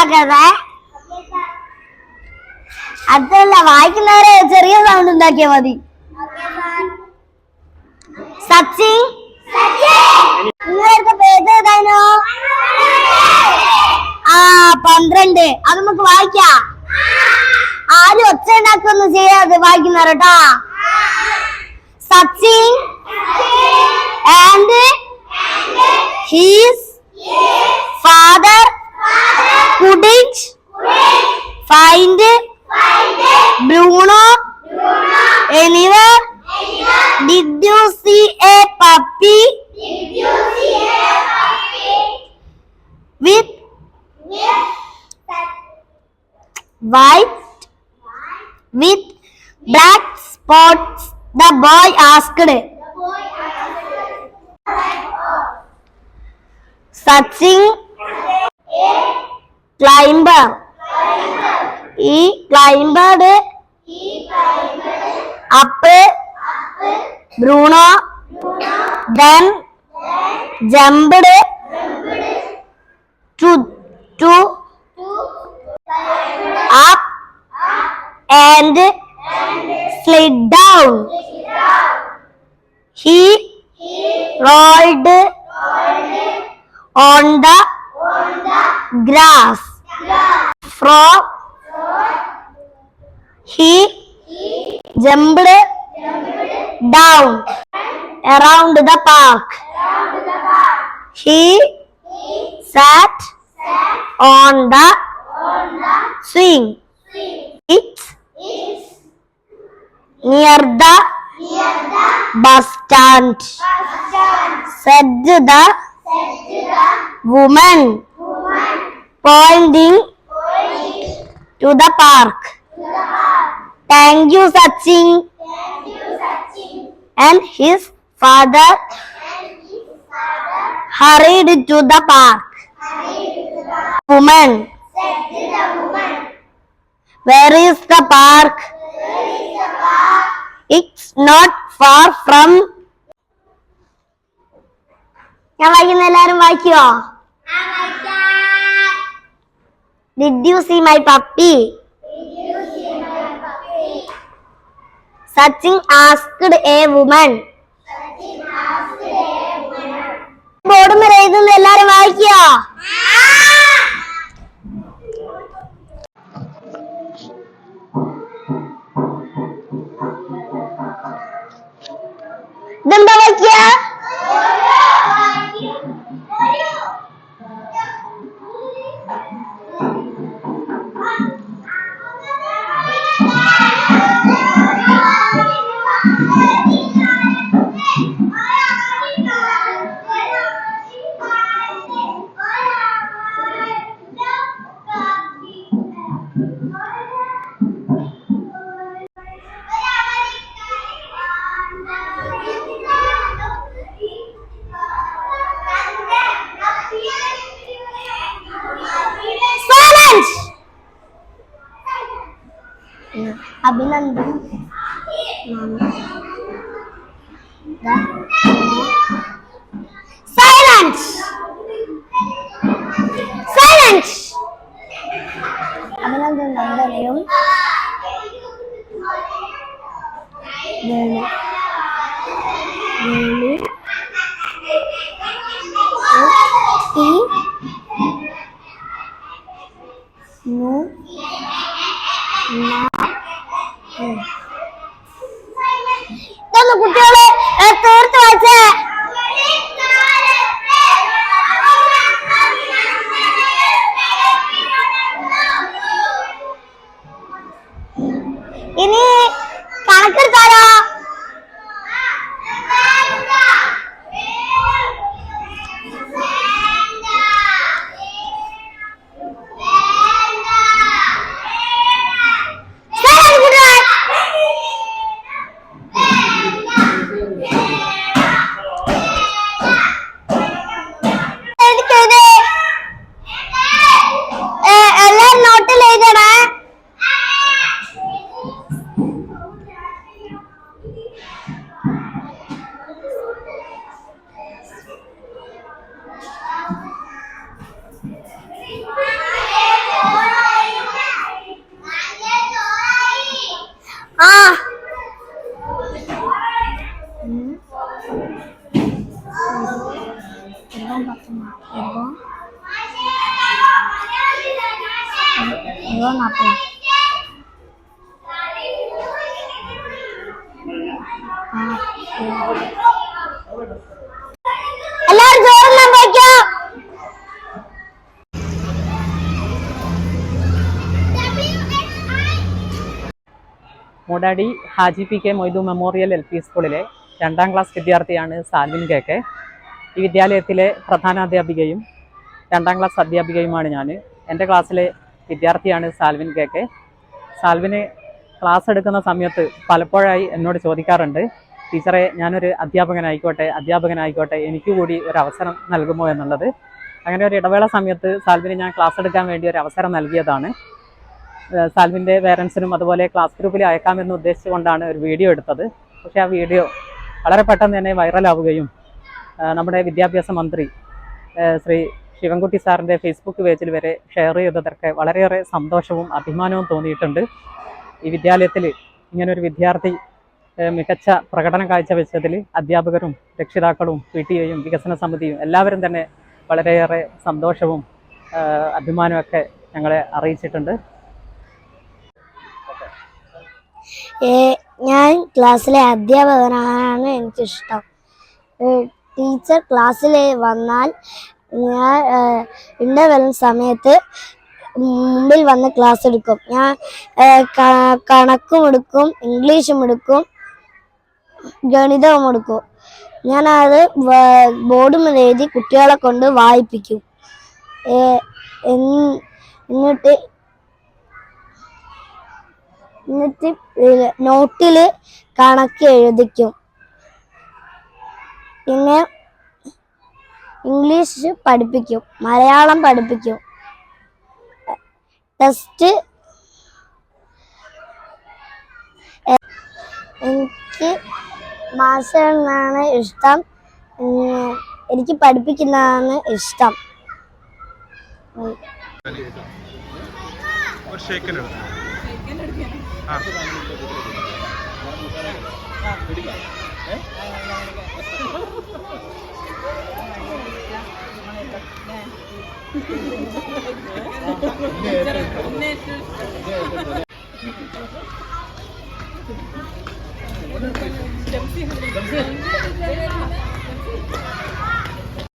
ഉണ്ടാക്കാതെ. അതല്ല, വായിക്കുന്നവരെ ചെറിയ സൗണ്ട് ഉണ്ടാക്കിയാ മതി. സച്ചിൻ, നിങ്ങളുടെ പേര് ഏതായിരുന്നു? 12. അത് നമുക്ക് വായിക്കാം. ആരും ഒച്ച ഉണ്ടാക്കൊന്നും ചെയ്യാതെ വായിക്കുന്നവരട്ടാ. Sachin and his father couldn't find Bruno anywhere. Did you see a puppy with white with black spots? The boy asked. Sachin climber. He climbed up Bruno, then jumped to up and slid down. He rolled on the grass. From he jumped down around the park. He sat on the swing. It's near the bus stand, said the woman, pointing to the park. Thank you, Sachin. And his father hurried to the park. Woman, where is the park? It's not far from. ഞാൻ വായിക്കുന്ന എല്ലാരും വായിക്കോ? Did you see my puppy? Sachin asked a woman. Board മേലെ എഴുതുന്ന എല്ലാരും വായിക്കോ? ഇതെന്താ വായിക്കുക? അഭിനന്ദൻ. Silence, silence. അഭിനന്ദൻ നന്ദനയും ഇതൊന്ന് കുട്ടികളെ തീർത്ത് വായിച്ചേ. ഇനി കണക്കെടുത്താലോ? എല്ലാരും ചോറെല്ലാം പോയിക്കോ. Moodadi Haji P K Moidu memorial LP സ്കൂളിലെ 2ാം ക്ലാസ് വിദ്യാർത്ഥിയാണ് സാൽവിൻ KK. ഈ വിദ്യാലയത്തിലെ പ്രധാനാധ്യാപികയും 2ാം ക്ലാസ് അധ്യാപികയുമാണ് ഞാൻ. എൻ്റെ ക്ലാസ്സിലെ വിദ്യാർത്ഥിയാണ് സാൽവിൻ KK. സാൽവിന് ക്ലാസ് എടുക്കുന്ന സമയത്ത് പലപ്പോഴായി എന്നോട് ചോദിക്കാറുണ്ട്, ടീച്ചറെ ഞാനൊരു അധ്യാപകനായിക്കോട്ടെ എനിക്ക് കൂടി ഒരു അവസരം നൽകുമോ എന്നുള്ളത്. അങ്ങനെ ഒരു ഇടവേള സമയത്ത് സാൽവിന് ഞാൻ ക്ലാസ് എടുക്കാൻ വേണ്ടി ഒരു അവസരം നൽകിയതാണ്. സാൽവിൻ്റെ പേരൻസിനും അതുപോലെ ക്ലാസ് ഗ്രൂപ്പിൽ അയക്കാമെന്ന് ഉദ്ദേശിച്ചുകൊണ്ടാണ് ഒരു വീഡിയോ എടുത്തത്. പക്ഷേ ആ വീഡിയോ വളരെ പെട്ടെന്ന് തന്നെ വൈറലാവുകയും നമ്മുടെ വിദ്യാഭ്യാസ മന്ത്രി ശ്രീ ശിവൻകുട്ടി സാറിൻ്റെ ഫേസ്ബുക്ക് പേജിൽ വരെ ഷെയർ ചെയ്തതൊക്കെ വളരെയേറെ സന്തോഷവും അഭിമാനവും തോന്നിയിട്ടുണ്ട്. ഈ വിദ്യാലയത്തിൽ ഇങ്ങനൊരു വിദ്യാർത്ഥി മികച്ച പ്രകടനം കാഴ്ചവെച്ചതിൽ അധ്യാപകരും രക്ഷിതാക്കളും PTA-യും വികസന സമിതിയും എല്ലാവരും തന്നെ വളരെയേറെ സന്തോഷവും അഭിമാനമൊക്കെ ഞങ്ങളെ അറിയിച്ചിട്ടുണ്ട്. ഞാൻ ക്ലാസ്സിലെ അധ്യാപകനാണ് എനിക്കിഷ്ടം. ടീച്ചർ ക്ലാസ്സിൽ വന്നാൽ ഞാൻ ഇൻ്റർവെൽ സമയത്ത് മുമ്പിൽ വന്ന് ക്ലാസ് എടുക്കും. ഞാൻ കണക്കും എടുക്കും, ഇംഗ്ലീഷും എടുക്കും, ഗണിതവും എടുക്കും. ഞാനത് ബോർഡിൽ എഴുതി കുട്ടികളെ കൊണ്ട് വായിപ്പിക്കും. എന്നിട്ട് നോട്ടിൽ കണക്ക് എഴുതിക്കും. പിന്നെ ഇംഗ്ലീഷ് പഠിപ്പിക്കും, മലയാളം പഠിപ്പിക്കും. ടെസ്റ്റ് എനിക്ക് മാസ്റ്ററിനാണ് ഇഷ്ടം, എനിക്ക് പഠിപ്പിക്കുന്നതാണ് ഇഷ്ടം.